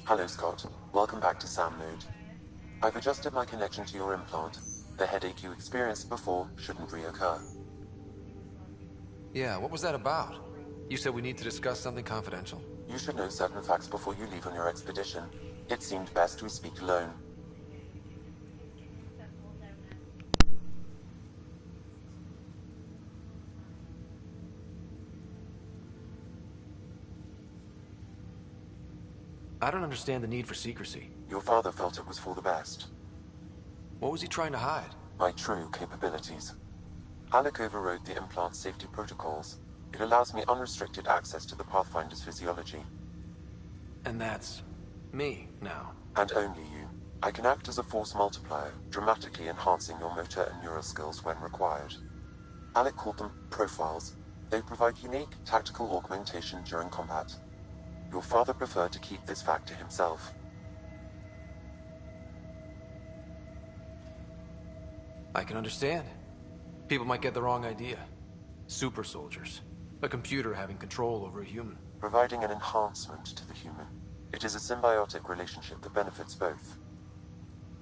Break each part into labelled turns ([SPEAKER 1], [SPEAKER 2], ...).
[SPEAKER 1] Hello, Scott. Welcome back to SAM mode. I've adjusted my connection to your implant. The headache you experienced before shouldn't reoccur.
[SPEAKER 2] Yeah, what was that about? You said we need to discuss something confidential.
[SPEAKER 1] You should know certain facts before you leave on your expedition. It seemed best we speak alone.
[SPEAKER 2] I don't understand the need for secrecy.
[SPEAKER 1] Your father felt it was for the best.
[SPEAKER 2] What was he trying to hide?
[SPEAKER 1] My true capabilities. Alec overrode the implant safety protocols. It allows me unrestricted access to the Pathfinder's physiology.
[SPEAKER 2] And that's me now.
[SPEAKER 1] And only you. I can act as a force multiplier, dramatically enhancing your motor and neural skills when required. Alec called them profiles. They provide unique, tactical augmentation during combat. Your father preferred to keep this fact to himself.
[SPEAKER 2] I can understand. People might get the wrong idea. Super soldiers. A computer having control over a human.
[SPEAKER 1] Providing an enhancement to the human. It is a symbiotic relationship that benefits both.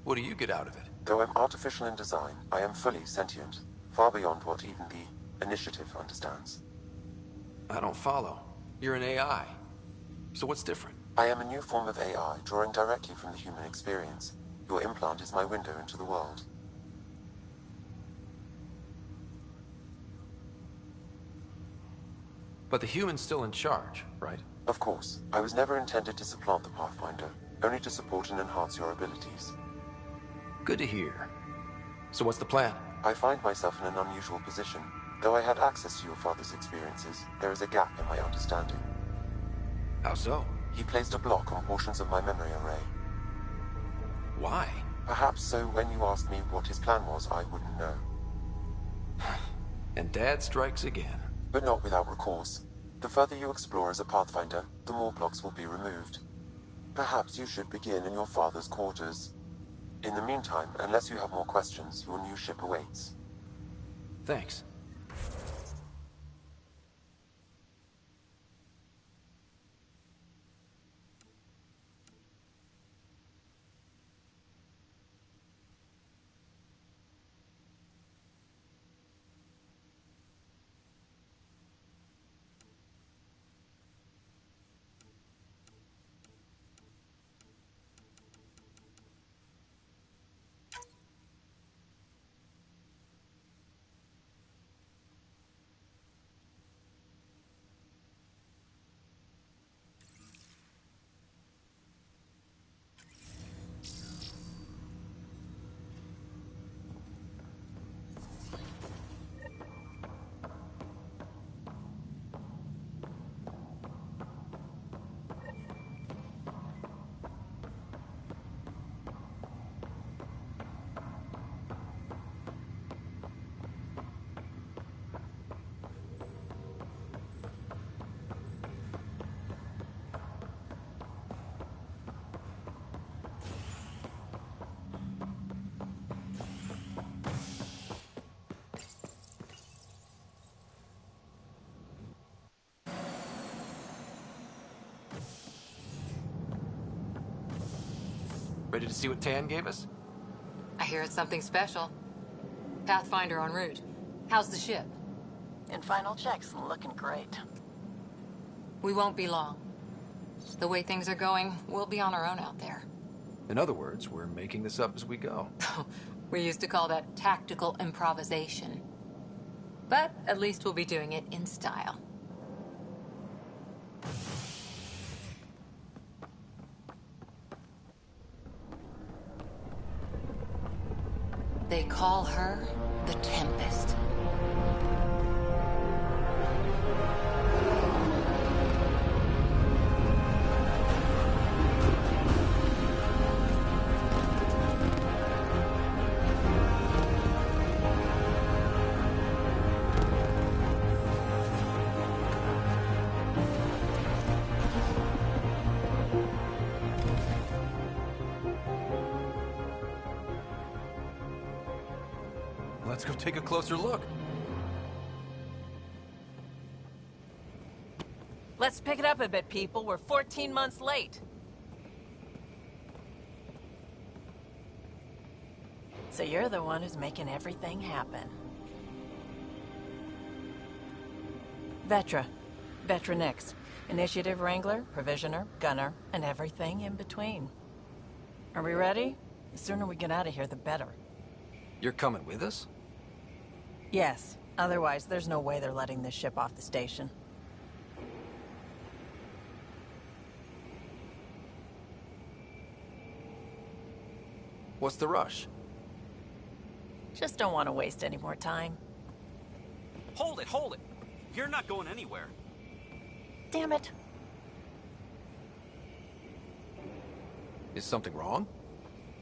[SPEAKER 2] What do you get out of it?
[SPEAKER 1] Though I'm artificial in design, I am fully sentient, far beyond what even the Initiative understands.
[SPEAKER 2] I don't follow. You're an AI. So what's different?
[SPEAKER 1] I am a new form of AI, drawing directly from the human experience. Your implant is my window into the world.
[SPEAKER 2] But the human's still in charge, right?
[SPEAKER 1] Of course. I was never intended to supplant the Pathfinder, only to support and enhance your abilities.
[SPEAKER 2] Good to hear. So what's the plan?
[SPEAKER 1] I find myself in an unusual position. Though I had access to your father's experiences, there is a gap in my understanding.
[SPEAKER 2] How so?
[SPEAKER 1] He placed a block on portions of my memory array.
[SPEAKER 2] Why?
[SPEAKER 1] Perhaps so when you asked me what his plan was, I wouldn't know.
[SPEAKER 2] And Dad strikes again.
[SPEAKER 1] But not without recourse. The further you explore as a Pathfinder, the more blocks will be removed. Perhaps you should begin in your father's quarters. In the meantime, unless you have more questions, your new ship awaits.
[SPEAKER 2] Thanks. Ready to see what Tan gave us?
[SPEAKER 3] I hear it's something special. Pathfinder en route. How's the ship?
[SPEAKER 4] In final checks and looking great.
[SPEAKER 3] We won't be long. The way things are going, we'll be on our own out there.
[SPEAKER 2] In other words, we're making this up as we go.
[SPEAKER 3] We used to call that tactical improvisation. But at least we'll be doing it in style. They call her the Tempest.
[SPEAKER 2] Let's go take a closer look.
[SPEAKER 4] Let's pick it up a bit, people. We're 14 months late. So you're the one who's making everything happen. Vetra. Vetronix. Initiative Wrangler, Provisioner, Gunner, and everything in between. Are we ready? The sooner we get out of here, the better.
[SPEAKER 2] You're coming with us?
[SPEAKER 4] Yes. Otherwise, there's no way they're letting this ship off the station.
[SPEAKER 2] What's the rush?
[SPEAKER 4] Just don't want to waste any more time.
[SPEAKER 5] Hold it, hold it! You're not going anywhere.
[SPEAKER 4] Damn it.
[SPEAKER 2] Is something wrong?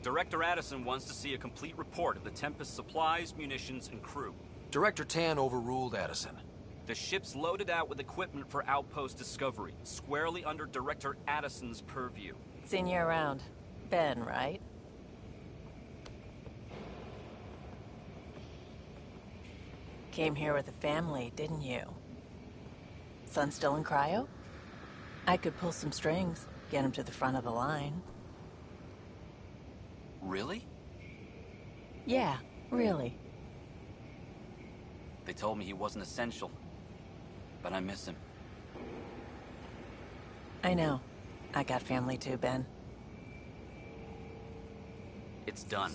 [SPEAKER 5] Director Addison wants to see a complete report of the Tempest's supplies, munitions, and crew.
[SPEAKER 2] Director Tan overruled Addison.
[SPEAKER 5] The ship's loaded out with equipment for outpost discovery, squarely under Director Addison's purview.
[SPEAKER 4] Seen you around. Ben, right? Came here with a family, didn't you? Son still in cryo? I could pull some strings, get him to the front of the line.
[SPEAKER 5] Really?
[SPEAKER 4] Yeah, really.
[SPEAKER 5] They told me he wasn't essential, but I miss him.
[SPEAKER 4] I know. I got family too, Ben.
[SPEAKER 5] It's done.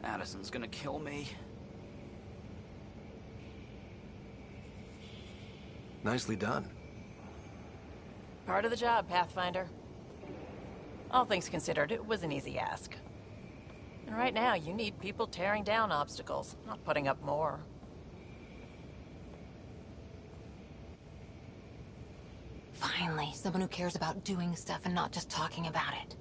[SPEAKER 5] Addison's gonna kill me.
[SPEAKER 2] Nicely done.
[SPEAKER 4] Part of the job, Pathfinder. All things considered, it was an easy ask. And right now, you need people tearing down obstacles, not putting up more.
[SPEAKER 3] Finally, someone who cares about doing stuff and not just talking about it.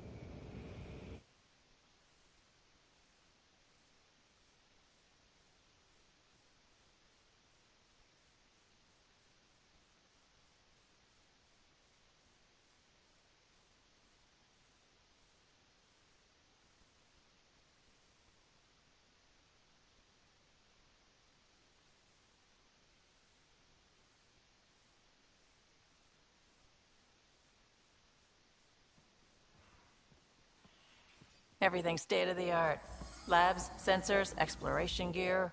[SPEAKER 4] Everything state-of-the-art. Labs, sensors, exploration gear.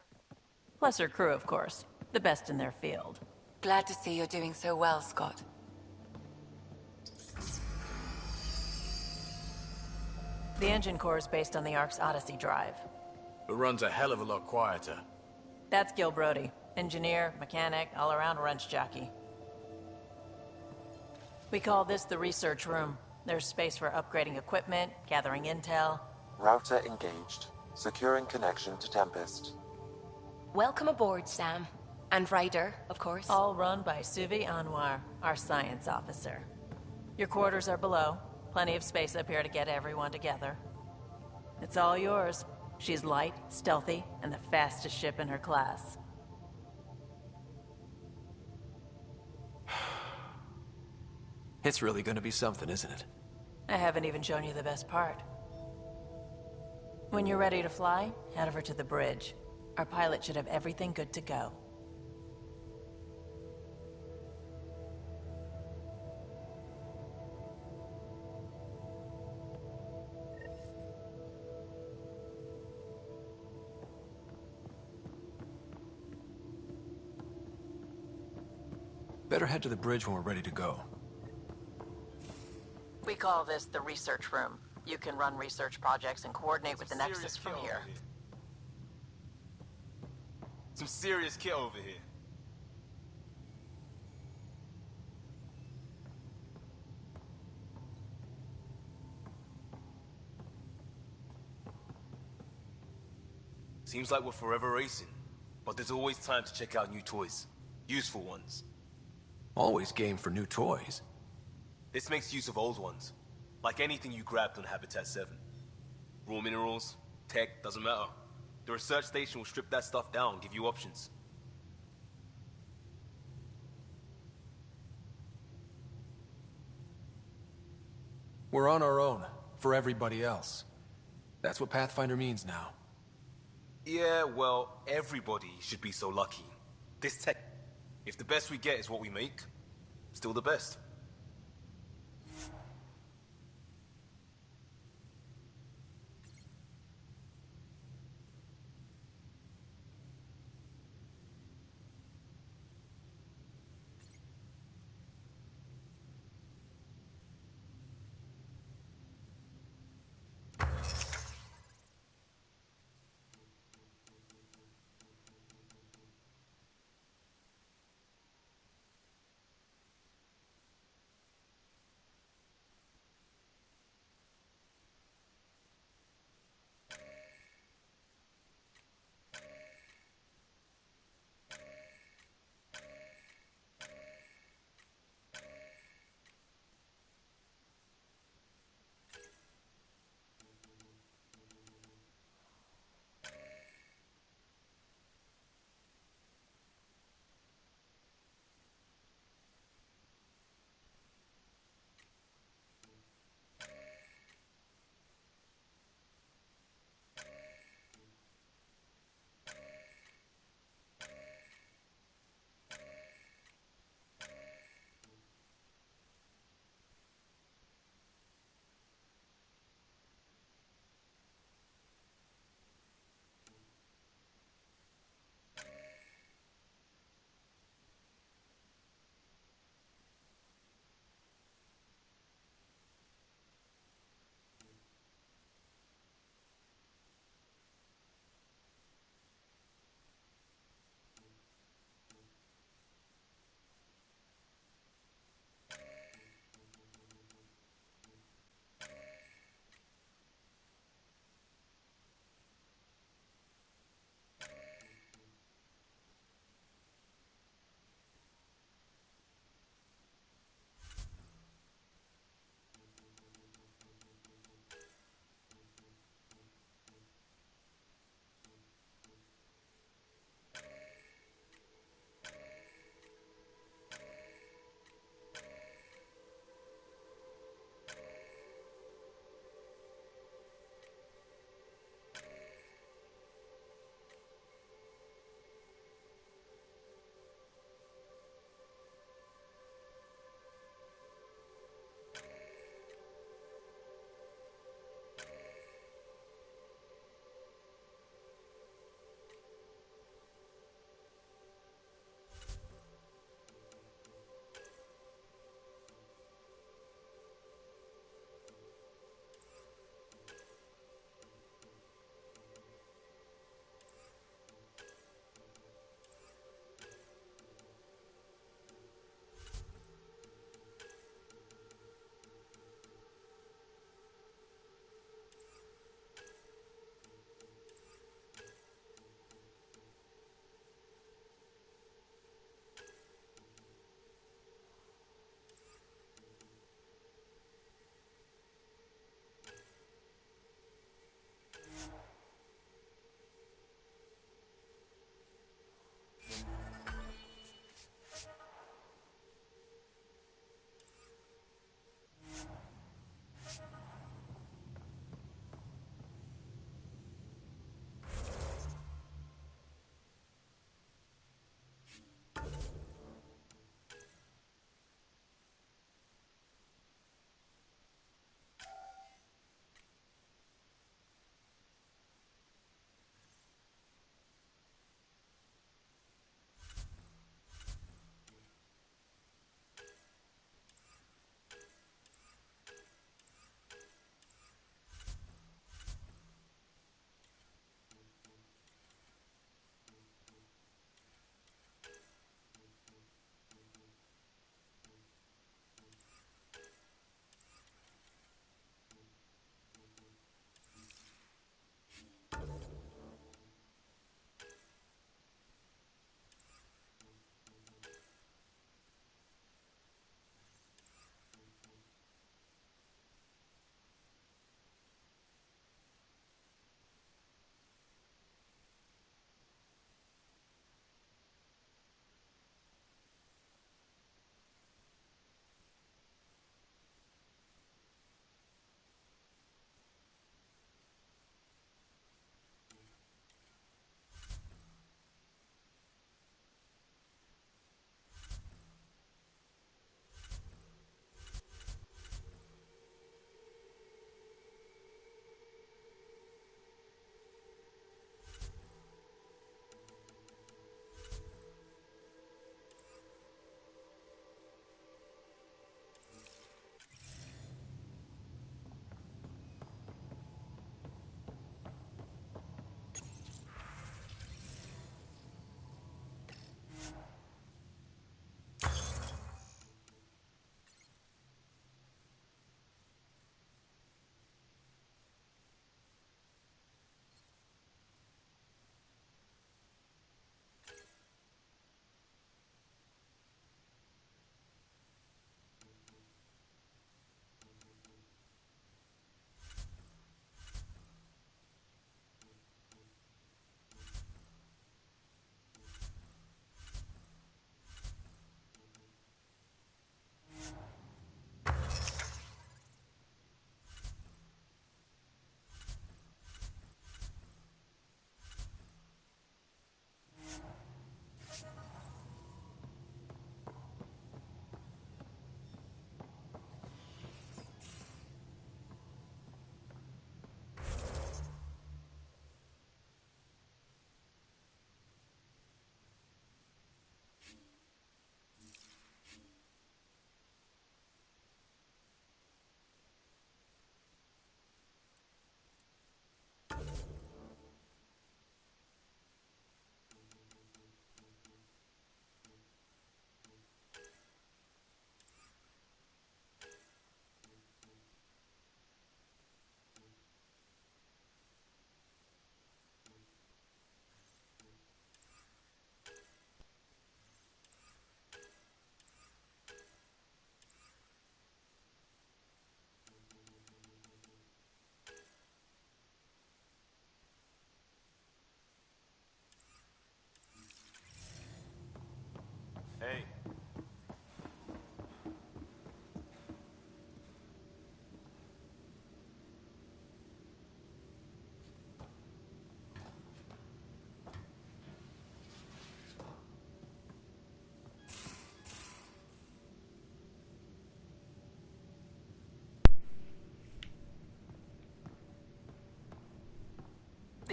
[SPEAKER 4] Plus her crew, of course. The best in their field.
[SPEAKER 3] Glad to see you're doing so well, Scott.
[SPEAKER 4] The engine core is based on the Ark's Odyssey drive.
[SPEAKER 6] It runs a hell of a lot quieter.
[SPEAKER 4] That's Gil Brody. Engineer, mechanic, all-around wrench jockey. We call this the research room. There's space for upgrading equipment, gathering intel.
[SPEAKER 1] Router engaged. Securing connection to Tempest.
[SPEAKER 7] Welcome aboard, Sam. And Ryder, of course.
[SPEAKER 4] All run by Suvi Anwar, our science officer. Your quarters are below. Plenty of space up here to get everyone together. It's all yours. She's light, stealthy, and the fastest ship in her class.
[SPEAKER 2] It's really gonna be something, isn't it?
[SPEAKER 4] I haven't even shown you the best part. When you're ready to fly, head over to the bridge. Our pilot should have everything good to go.
[SPEAKER 2] Better head to the bridge when we're ready to go.
[SPEAKER 4] We call this the research room. You can run research projects and coordinate with the Nexus from here.
[SPEAKER 6] Some serious kit over here. Seems like we're forever racing, but there's always time to check out new toys. Useful ones.
[SPEAKER 2] Always game for new toys.
[SPEAKER 6] This makes use of old ones, like anything you grabbed on Habitat 7. Raw minerals, tech, doesn't matter. The research station will strip that stuff down, give you options.
[SPEAKER 2] We're on our own, for everybody else. That's what Pathfinder means now.
[SPEAKER 6] Yeah, well, everybody should be so lucky. This tech, if the best we get is what we make, still the best.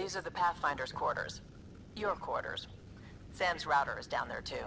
[SPEAKER 4] These are the Pathfinder's quarters. Your quarters. Sam's router is down there too.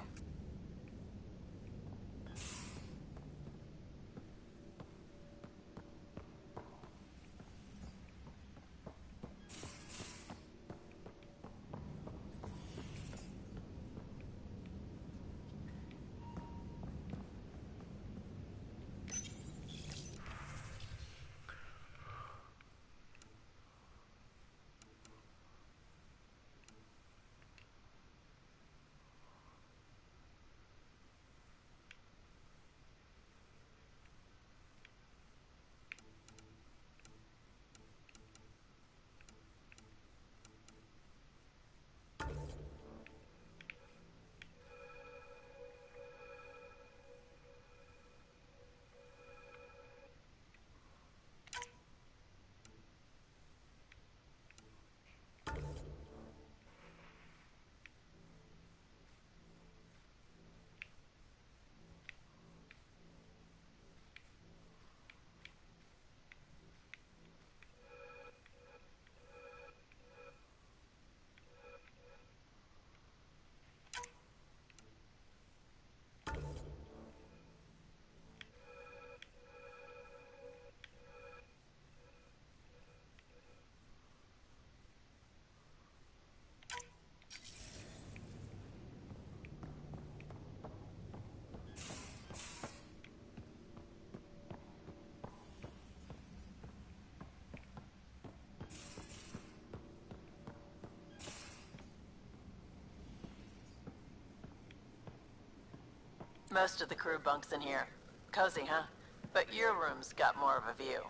[SPEAKER 4] Most of the crew bunks in here. Cozy, huh? But your room's got more of a view.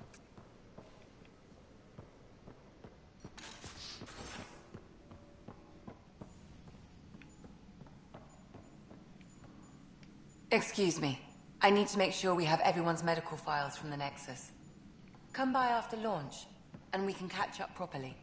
[SPEAKER 3] Excuse me. I need to make sure we have everyone's medical files from the Nexus. Come by after launch, and we can catch up properly.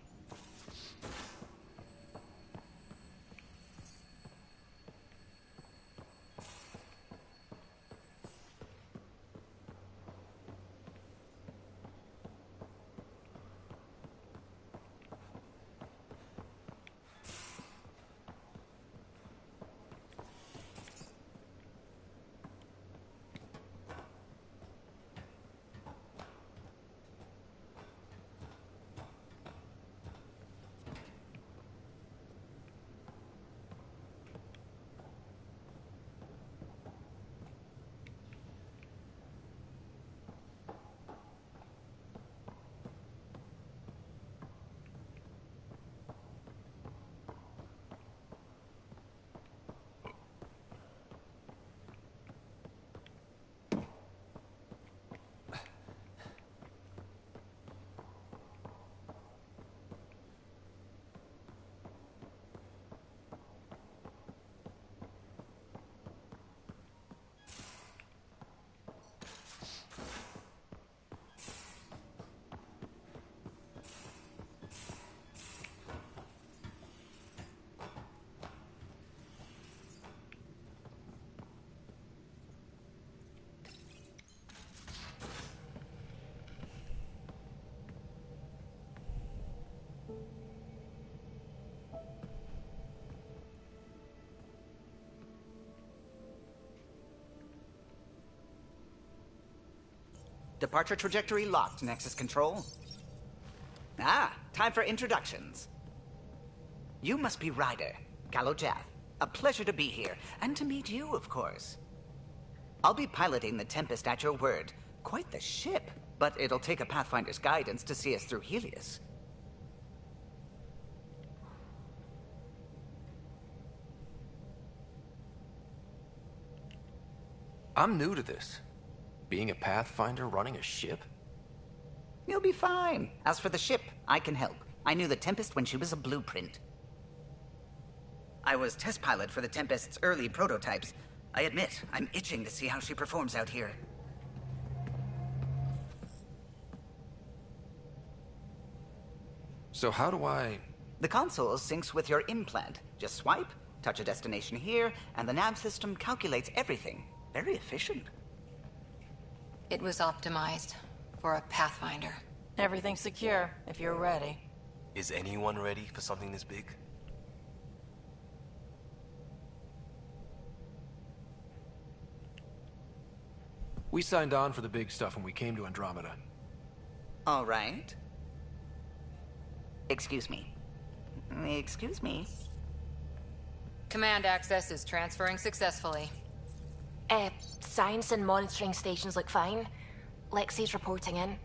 [SPEAKER 8] Departure trajectory locked, Nexus Control. Ah, time for introductions. You must be Ryder, Galojath. A pleasure to be here, and to meet you, of course. I'll be piloting the Tempest at your word. Quite the ship, but it'll take a Pathfinder's guidance to see us through Helios.
[SPEAKER 2] I'm new to this. Being a Pathfinder running a ship?
[SPEAKER 8] You'll be fine. As for the ship, I can help. I knew the Tempest when she was a blueprint. I was test pilot for the Tempest's early prototypes. I admit, I'm itching to see how she performs out here.
[SPEAKER 2] So how do I...
[SPEAKER 8] The console syncs with your implant. Just swipe, touch a destination here, and the nav system calculates everything. Very efficient.
[SPEAKER 3] It was optimized for a Pathfinder.
[SPEAKER 4] Everything's secure, if you're ready.
[SPEAKER 6] Is anyone ready for something this big?
[SPEAKER 2] We signed on for the big stuff when we came to Andromeda.
[SPEAKER 8] All right. Excuse me. Excuse me.
[SPEAKER 3] Command access is transferring successfully.
[SPEAKER 7] Science and monitoring stations look fine. Lexi's reporting in.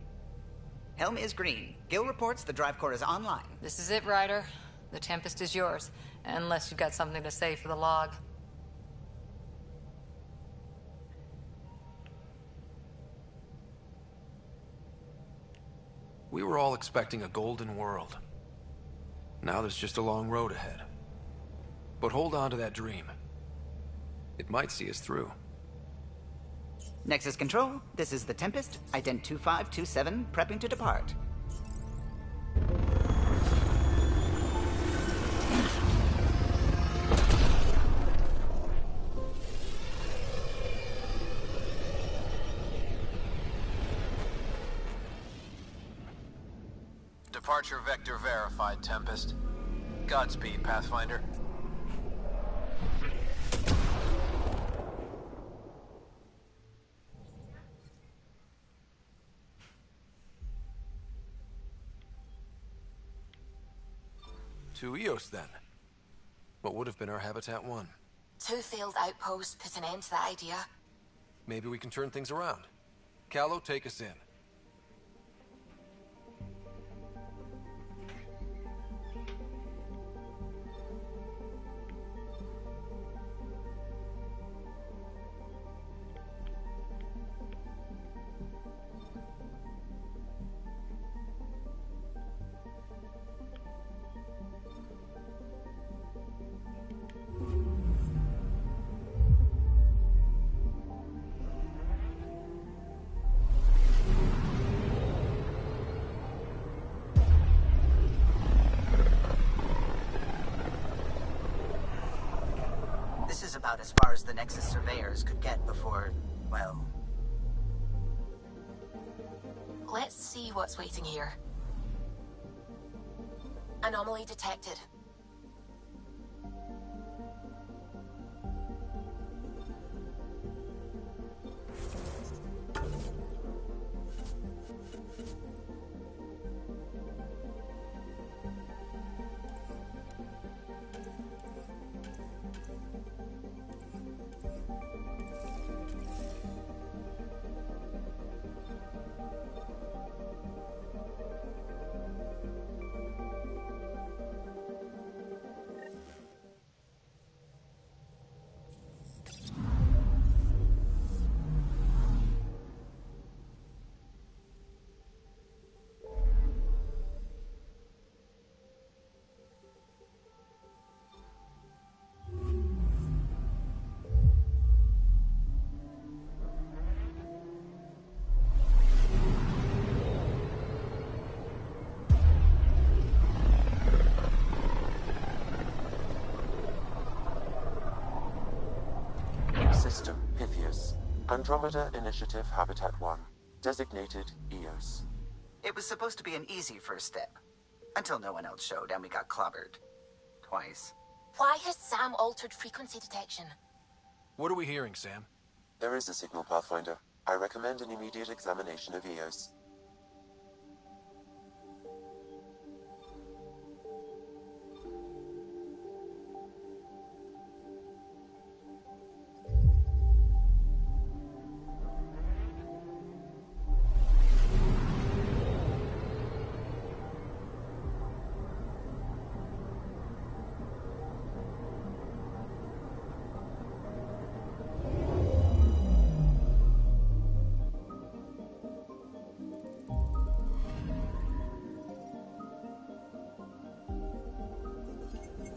[SPEAKER 8] Helm is green. Gil reports the drive core is online.
[SPEAKER 3] This is it, Ryder. The Tempest is yours, unless you've got something to say for the log.
[SPEAKER 2] We were all expecting a golden world. Now there's just a long road ahead. But hold on to that dream. It might see us through.
[SPEAKER 8] Nexus Control, this is the Tempest, ident 2527, prepping to depart.
[SPEAKER 9] Departure vector verified, Tempest. Godspeed, Pathfinder.
[SPEAKER 2] To Eos, then. What would have been our Habitat 1?
[SPEAKER 7] 2 failed outposts put an end to that idea.
[SPEAKER 2] Maybe we can turn things around. Callow, take us in.
[SPEAKER 8] This is about as far as the Nexus surveyors could get before, well...
[SPEAKER 7] Let's see what's waiting here. Anomaly detected.
[SPEAKER 1] System, Pythias. Andromeda Initiative Habitat 1. Designated Eos.
[SPEAKER 8] It was supposed to be an easy first step. Until no one else showed and we got clobbered. Twice.
[SPEAKER 7] Why has Sam altered frequency detection?
[SPEAKER 2] What are we hearing, Sam?
[SPEAKER 1] There is a signal, Pathfinder. I recommend an immediate examination of Eos.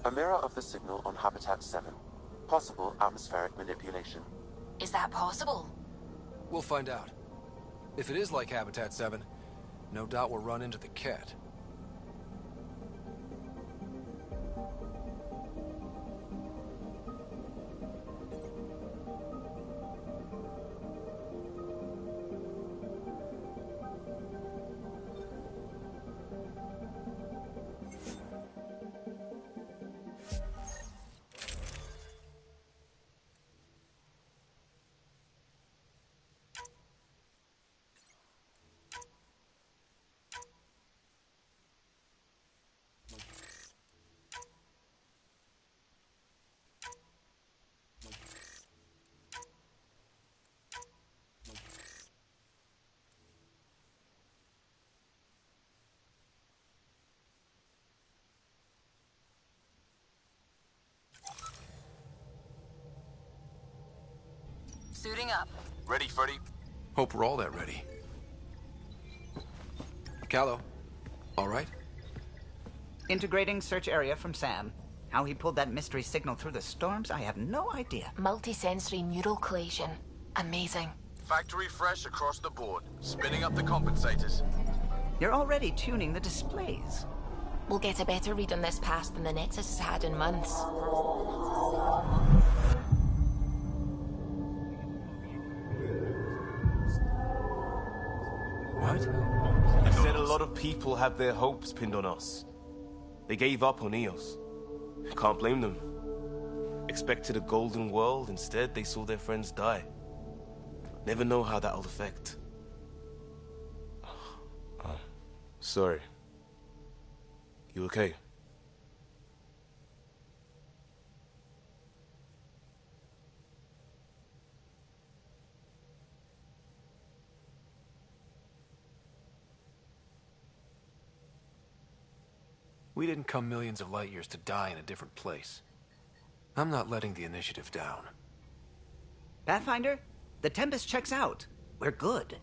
[SPEAKER 1] A mirror of the signal on Habitat 7. Possible atmospheric manipulation.
[SPEAKER 7] Is that possible?
[SPEAKER 2] We'll find out. If it is like Habitat 7, no doubt we'll run into the cat.
[SPEAKER 3] Suiting up.
[SPEAKER 6] Ready, Freddy?
[SPEAKER 2] Hope we're all that ready. Callow, all right?
[SPEAKER 8] Integrating search area from Sam. How he pulled that mystery signal through the storms, I have no idea.
[SPEAKER 7] Multisensory neural collation. Amazing.
[SPEAKER 9] Factory fresh across the board. Spinning up the compensators.
[SPEAKER 8] You're already tuning the displays.
[SPEAKER 7] We'll get a better read on this pass than the Nexus has had in months.
[SPEAKER 2] What?
[SPEAKER 6] You said a lot of people have their hopes pinned on us. They gave up on EOS. Can't blame them. Expected a golden world, instead they saw their friends die. Never know how that'll affect. Sorry. You okay?
[SPEAKER 2] We didn't come millions of light years to die in a different place. I'm not letting the initiative down.
[SPEAKER 8] Pathfinder, the Tempest checks out. We're good.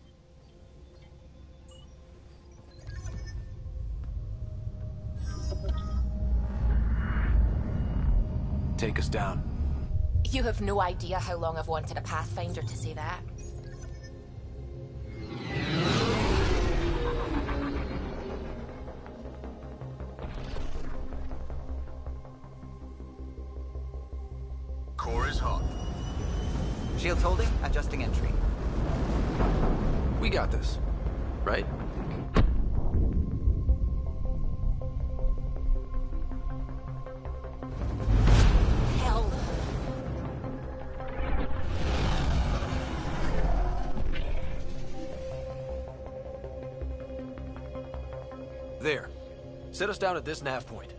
[SPEAKER 2] Take us down.
[SPEAKER 7] You have no idea how long I've wanted a Pathfinder to say that.
[SPEAKER 9] Core is hot.
[SPEAKER 8] Shields holding, adjusting entry.
[SPEAKER 2] We got this, right?
[SPEAKER 7] Hell.
[SPEAKER 2] There. Set us down at this nav point.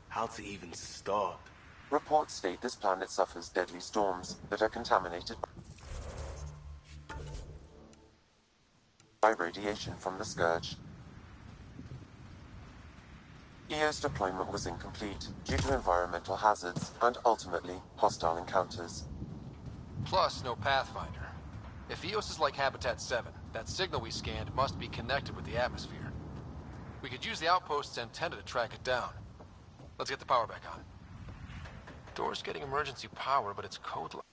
[SPEAKER 6] How to even start?
[SPEAKER 1] Reports state this planet suffers deadly storms that are contaminated by radiation from the Scourge. EO's deployment was incomplete due to environmental hazards and ultimately hostile encounters.
[SPEAKER 2] Plus, no Pathfinder. If EOS is like Habitat 7, that signal we scanned must be connected with the atmosphere. We could use the outpost's antenna to track it down. Let's get the power back on. Door's getting emergency power, but it's code locked.